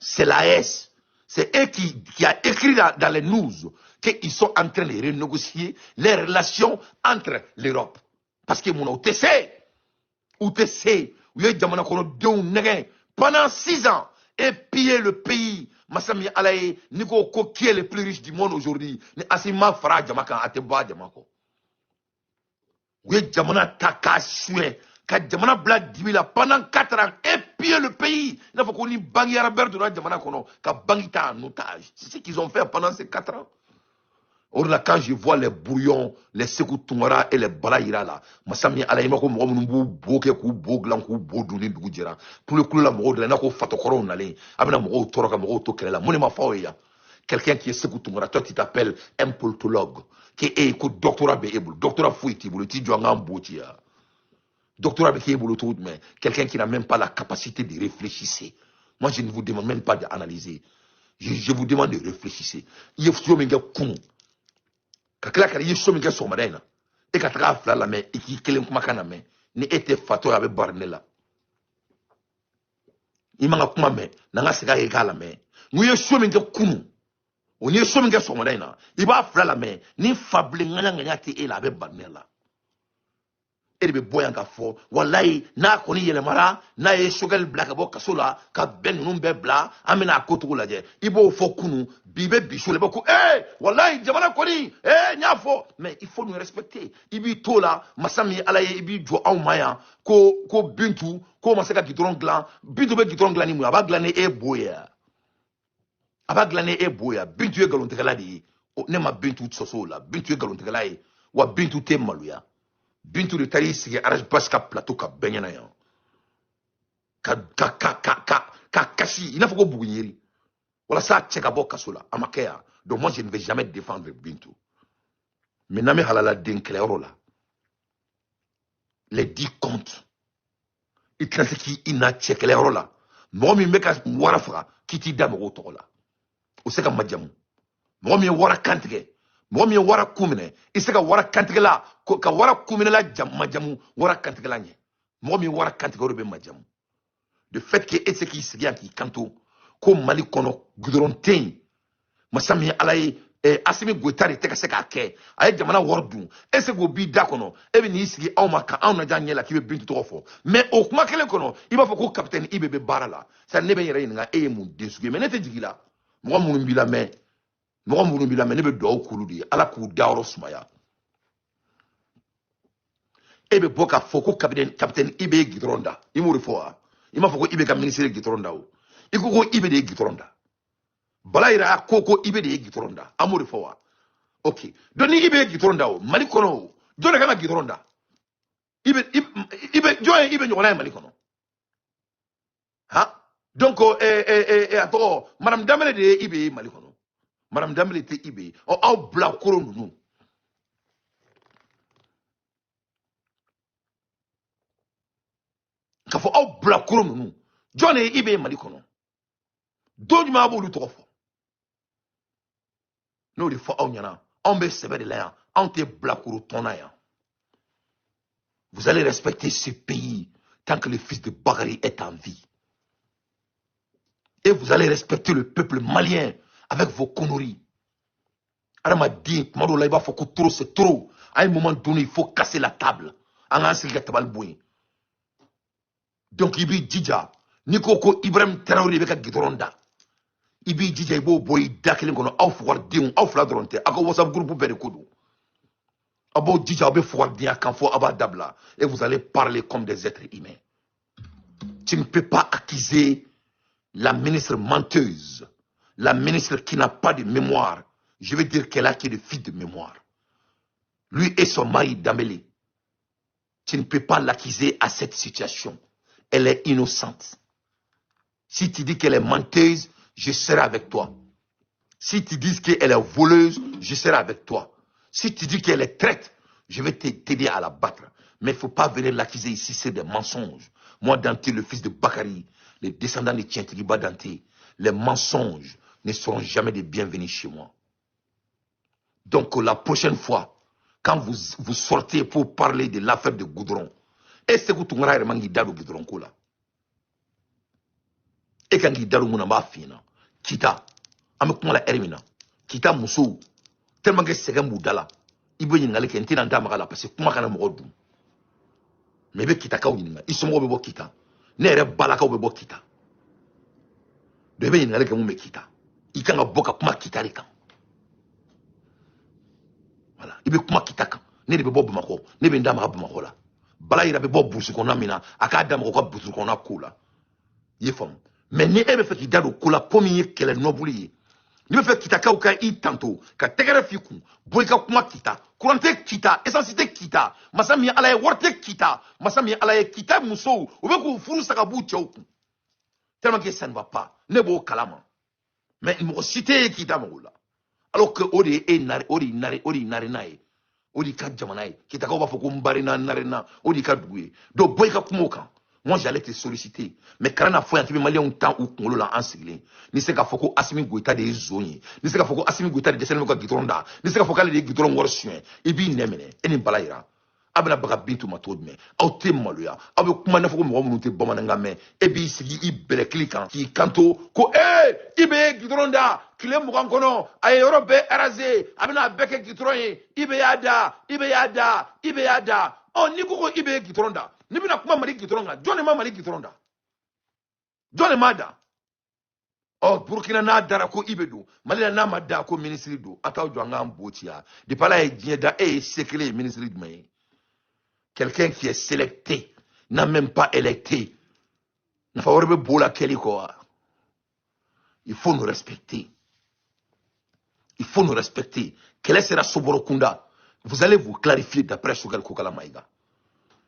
c'est l'AS. C'est eux qui a écrit dans les news qu'ils sont en train de renégocier les relations entre l'Europe. Parce que mon OTC, pendant 6 ans, et piller le pays. Massami Alaye, Nico qui est le plus riche du monde aujourd'hui. Asima Fara Jamaka Ateba Jamako. Oui, Jamana Taka Sue. Quand Jamana Black Dibila pendant 4 ans, et piller le pays. Il faut qu'on y bangi Arabert de la Jamana Kono, qu'a bangita en otage. C'est ce qu'ils ont fait pendant ces 4 ans. Or là, quand je vois les brouillons, les Sekou Toumara et les Balaïra là, Massami Alaïmako Mouamou, Boke, Boglan, Bodouni, Doudjera, pour le coup, la mort de la Nako Fatokoro, Nalé, Abna Moro, Toroka, Moro, Tokela, Monema Faoya. Quelqu'un qui est Sekou Toumara, toi, tu t'appelles un politologue, qui est écoute doctorat Béhéboul, doctorat Fouiti, Bouloti, Djouangan Boutia. Doctorat Béhéboul, tout, mais quelqu'un qui n'a même pas la capacité de réfléchir. Moi, je ne vous demande même pas d'analyser. Je vous demande de réfléchir. Il faut que vous kakila kari yeso mi ke somada ina e ka taga fla la me e ki kelen kuma kana me ni ete fato ya be barne la imanga kuma me na nga sega e kala me mu yeso mi ke kunu o ni yeso mi ke somada ina i ba fla la me ni fable ngana nganya te e la be barne la e be boyan ka fo wallahi na ko ni yele mara na ye shogal black bo kasola ka ben num be bla amina kotu la je ibo fo kunu bibe bicho le boko wallahi jamana ko ni nya fo mais il faut nous respecter ibi tola masami alaye ibi jo aw maya ko bintu ko masaka gidron glan bintu be gidron glan ni mu abaglane boya bintu e galon tegala di ne ma bintu soso la bintu e galon tegala wa bintu te maluya bintu de tari sigi araj baska plateau ka benyana ya ka kasi ina foko bugunyeri wala sa cheka boka sola amakea donc moi je ne vais jamais défendre bintu mais name halala den clairo la les 10 comptes il transe ki ina chekelero la mo mi meka warafa kiti damo to la o seka majamu mo mi wara kantige mo mi wara kumine iseka wara kantige la ka wara kumine la majamu wara kantige la nye mo mi wara kantige robe majamu de fait que et ce qui se qui kanto ko mali kono gudron ten masami alay asimi gotari te ka se ka ke ay jamana wordu ese go bi da kono e bi ni sigi awma ka awna janye la ki be bintu to fo mais o kuma kele kono iba fo ko capitaine ibe barala sa ne be yere nga e mu desuge mais ne te jigila mo mu mbila me ne be do kuludi ala ku dawro sumaya e be boka fo ko capitaine ibe gidronda imuri fo ima fo ko ibe ka ministre gidronda o iko ko ibe de gidronda Balaïra koko ibe de gitoronda amouri fowa ok doni ibe gitoronda o mali kono jone kana gitoronda ibe joye ibe nyona mali kono ha donc ato madame Dambélé de ibe mali kono madame Dambélé te ibe o aw bla koro nunu ka fo aw bla koro nunu jone ibe mali kono doju ma bo lu to fo nous les fois on peut se de là, on te blackouro tonaya. Vous allez respecter ce pays tant que le fils de Bakary est en vie. Et vous allez respecter le peuple malien avec vos conneries. Arama dit, Mado Laïba, faut que trop c'est trop. À un moment donné, il faut casser la table. Donc, il dit Djidja, Nikoko Ibrahim Traoré avec Gidronda. Ibi djidja ibo boy dakelen kono aw fuwar diun aw fla dronte ako WhatsApp groupe bere kudu abo djidja be fuwar dia kan fo aba dabla et vous allez parler comme des êtres humains. Tu ne peux pas accuser la ministre menteuse, la ministre qui n'a pas de mémoire. Je veux dire qu'elle a qui de fille de mémoire. Lui et son mari Dambélé. Tu ne peux pas l'accuser à cette situation. Elle est innocente. Si tu dis qu'elle est menteuse, je serai avec toi. Si tu dis qu'elle est voleuse, je serai avec toi. Si tu dis qu'elle est traite, je vais t'aider à la battre. Mais il ne faut pas venir l'accuser ici, c'est des mensonges. Moi, Dante, le fils de Bakary, les descendants de Tientiriba Dante, les mensonges ne seront jamais des bienvenus chez moi. Donc, la prochaine fois, quand vous sortez pour parler de l'affaire de Goudron, est-ce que vous avez Goudron là? E kan k'i daru mun na n b'a f'i ɲɛna kita an bɛ kuma la ɛri min na kita musow tellement que sɛgɛn b'u da la i bɛ ɲininkali kɛ n tɛna n da maga la parce que kuma kana mɔgɔ dun mais i bɛ kitakaw ɲininka i somɔgɔw bɛ bɔ kita ne yɛrɛ balakaw bɛ bɔ kita donc i bɛ ɲininkali kɛ mun bɛ kita i kan ka bɔ ka kuma kita de kan voilà i bɛ kuma kita kan ne de bɛ bɔ bamakɔ ne bɛ n da maga bamakɔ la bala yɛrɛ bɛ bɔ burusi kɔnɔna min na a k'a da maga u ka burusi kɔnɔna ko la i ye faamu mais ni e bɛ fɛ k'i da don ko la ko min ye kɛlɛ nɔbulu ye n'i bɛ fɛ kitakaw ka i tanto ka tɛgɛrɛ f'i kun bɔ i ka kuma kita kuran tɛ kita essence tɛ kita masa min ye ala ye wari tɛ kita masa min ye ala ye kita musow u bɛ k'u furu sa ka b'u cɛw kun tellement que ça ne va pas ne b'o kalama mais mɔgɔ si tɛ ye kita mago la alors que o de ye e nare o de y'i nare n'a ye o de y'i ka jamana ye kitakaw b'a fɔ ko n barina n narena o de y'i ka dugu ye donc bɔ i ka kumaw kan moi j'allais te solliciter mais kana na fɔ yan k'i bɛ maliyɛnw tan u kunkolo la an sigilen ni se k'a fɔ ko Asimi Goïta de ye zon ye ni se k'a fɔ ko Asimi Goïta de dɛsɛlen bɛ ka gitɔrɔn da ni se k'a fɔ k'ale de ye gitɔrɔn wari suɲɛ i b'i nɛ minɛ e ni bala yira a bɛna baga Bintu ma cogo jumɛn aw tɛ maloya aw bɛ kuma n'a fɔ ko mɔgɔ minnu tɛ bamanankan mɛn e b'i sigi i bɛlɛkili kan k'i kanto ko i bɛ gitɔrɔn da tile 20 kɔnɔ a ye yɔrɔ bɛɛ érasé a bɛna a bɛɛ kɛ gitɔrɔn ye i bɛ y'a da i bɛ y'a da i bɛ y'a da n'i ko ko i bɛ gitɔrɔn da ni bɛna kuma Mali gitɔrɔn kan jɔn de ma Mali gitɔrɔn da jɔn de m'a da Burkina n'a dara ko i bɛ don Mali la n'a ma da ko ministre don a t'aw jɔ an k'an bo ci ya depuis ala ye diɲɛ da e ye sekele ye ministre jumɛn ye quelqu'un qui est sélecté n'a même pas électé nafa wɛrɛ bɛ bo la kɛli kɔ wa il faut nous respecter il faut nous respecter kɛlɛ sera Soboro kunda vous allez vous clarifier d'après Choguel Kokala Maïga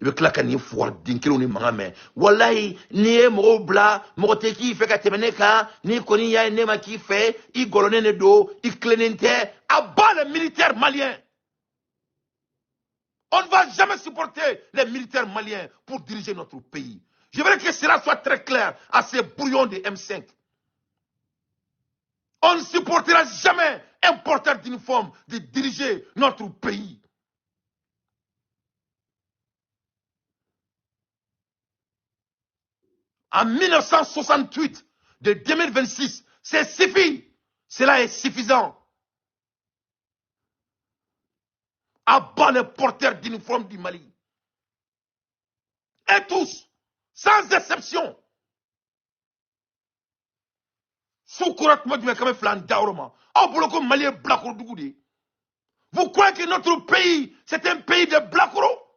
i bɛ tila ka nin fuwari den kelenw ni mankan mɛn walayi n'i ye mɔgɔw bila mɔgɔ tɛ k'i fɛ ka tɛmɛ ne kan n'i kɔni y'a ye ne ma k'i fɛ i gɔlɔnen de don i tilennen tɛ à bas les militaires maliens on ne va jamais supporter les militaires maliens pour diriger notre pays je voudrais que cela soit très clair à ces brouillons de M5 on ne supportera jamais un porteur d'uniforme de diriger notre pays. En 1968, de 2026, c'est suffit. Cela est suffisant. Abat les porteurs d'uniforme du Mali. Et tous, sans exception. Vous croyez que notre pays, c'est un pays de Blacoro?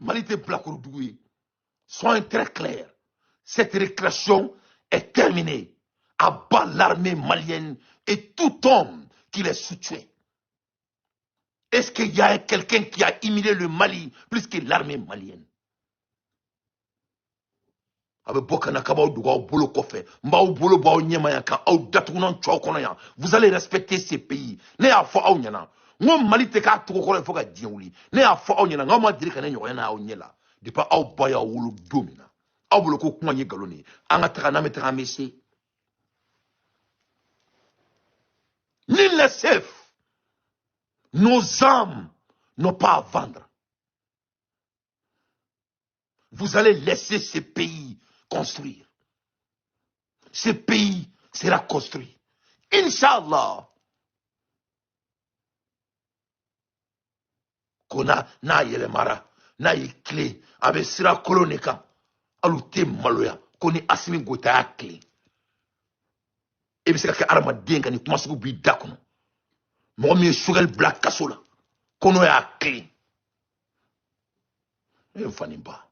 Mali de Blacoro. Soyons très clairs. Cette récréation est terminée. Abat l'armée malienne et tout homme qui les soutient. Est-ce qu'il y a quelqu'un qui a humilié le Mali plus que l'armée malienne? Vous allez respecter ces pays. Mali te ka tugo ko fo ka diɲɛ wuli ne y'a fɔ aw ɲɛna n k'aw ma deli ka ne ɲɔgɔn na aw ɲɛ la depuis aw ba y'aw wolo don min na aw bolo ko kuma ye nkalon ye an ka taga n'an bɛ taga an bɛ se ni les chefs nos âmes n'ont pas à vendre vous allez laisser ce pays construire ce pays sera construit Inch'Allah. Kona na yele mara na yi clé abe sira kolonika alute maloya koni Asimi Goïta ya clé e be se ka kɛ adamaden ka ni kuma sugu b'i da kɔnɔ mɔgɔ min ye Choguel bila kaso la kono y'a clé e n fani ba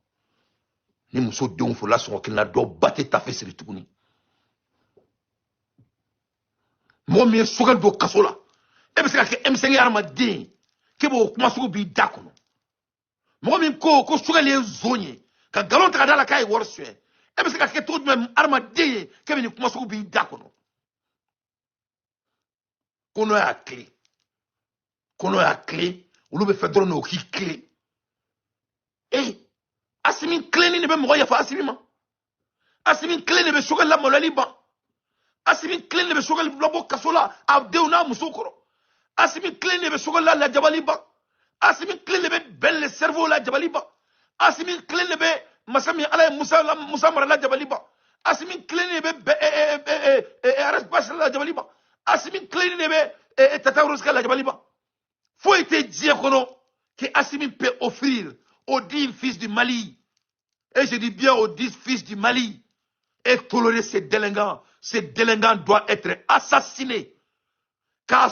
ni muso denw fɔla sɔngɔ kelen na dɔ ba tɛ tafe siri tuguni mɔgɔ min ye Choguel don kaso la e be se ka kɛ M5 ye adamaden Kebo kuma sugu b'i da kɔnɔ mɔgɔ min ko Choguel ye zon ye ka nkalon ta ka da la k'a ye wari suɲɛ e bɛ se ka kɛ cogo jumɛn adamaden ye k'e ni kuma sugu b'i da kɔnɔ ko n'o y'a clé olu bɛ fɛ dɔrɔn n'o k'i clé Asimi tilennen de bɛ mɔgɔ yafa Asimi ma Asimi tilennen de bɛ Choguel lamaloyali ban Asimi tilennen de bɛ Choguel labɔ kaso la a denw n'a musow kɔrɔ Assimi clé ne be sogola la jabaliba. Assimi clé ne be belle cerveau la jabaliba. Assimi clé ne be masami ala Musa mara la jabaliba. Assimi clé ne be aras bas la jabaliba. Assimi clé ne be Tataouros la jabaliba. Faut être dit que Assimi peut offrir aux 10 fils du Mali, et je dis bien aux 10 fils du Mali, et tolérer ces délinquants. Ces délinquants doivent être assassinés. Pour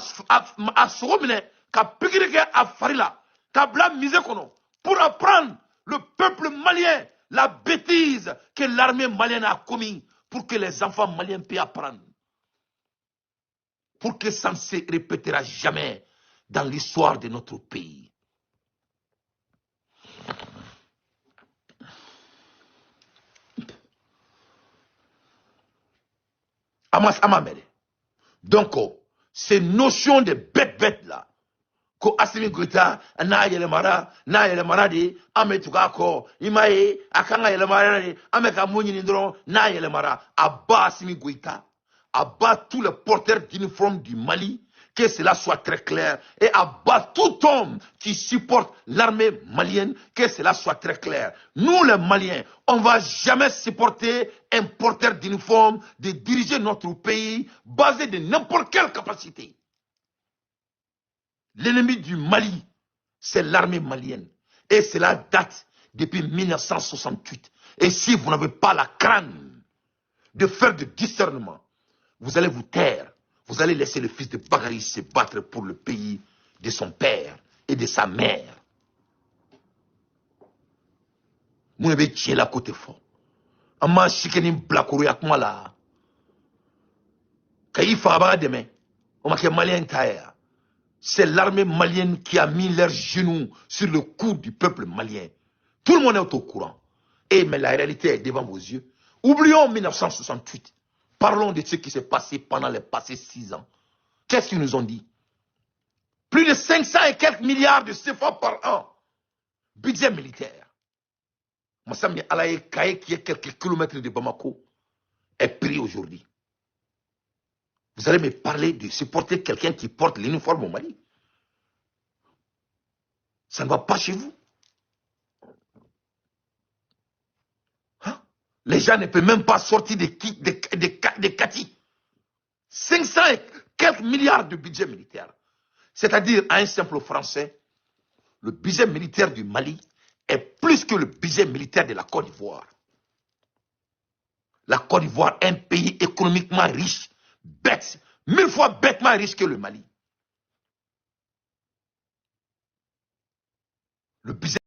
apprendre le peuple malien la bêtise que l'armée malienne a commis, pour que les enfants maliens puissent apprendre. Pour que ça ne se répétera jamais dans l'histoire de notre pays. Amas Amamele. Donc, ces notions de bêtes là, ko Assimi Goïta, na yelemara di, ame tukako, imae, akanga yelemara di, ame kamouni nindron, na yelemara, abat Assimi Goïta, abat tous les porteurs d'uniforme du Mali, que cela soit très clair, et abat tout homme qui supporte l'armée malienne, que cela soit très clair. Nous les Maliens, on ne va jamais supporter un porteur d'uniforme de diriger notre pays basé de n'importe quelle capacité. L'ennemi du Mali, c'est l'armée malienne. Et cela date depuis 1968. Et si vous n'avez pas la crâne de faire du discernement, vous allez vous taire. Vous allez laisser le fils de Bagari se battre pour le pays de son père et de sa mère. Vous avez tué la côté fort. Amma chikeni blakuru yakma la. Kaïfa abaga demain. On m'a malien taïa. C'est l'armée malienne qui a mis leurs genoux sur le cou du peuple malien. Tout le monde est au courant. Mais la réalité est devant vos yeux. Oublions 1968. Parlons de ce qui s'est passé pendant les passés 6 ans. Qu'est-ce qu'ils nous ont dit? Plus de 500 et quelques milliards de CFA par an. Budget militaire. Massami Alaye Kaye, qui est quelques kilomètres de Bamako, est pris aujourd'hui. Vous allez me parler de supporter quelqu'un qui porte l'uniforme au Mali. Ça ne va pas chez vous. Hein? Les gens ne peuvent même pas sortir des Kati. 500 et quelques milliards de budget militaire. C'est-à-dire, à un simple français, le budget militaire du Mali est plus que le budget militaire de la Côte d'Ivoire. La Côte d'Ivoire est un pays économiquement riche, bête, 1000 fois bêtement riche que le Mali. Le budget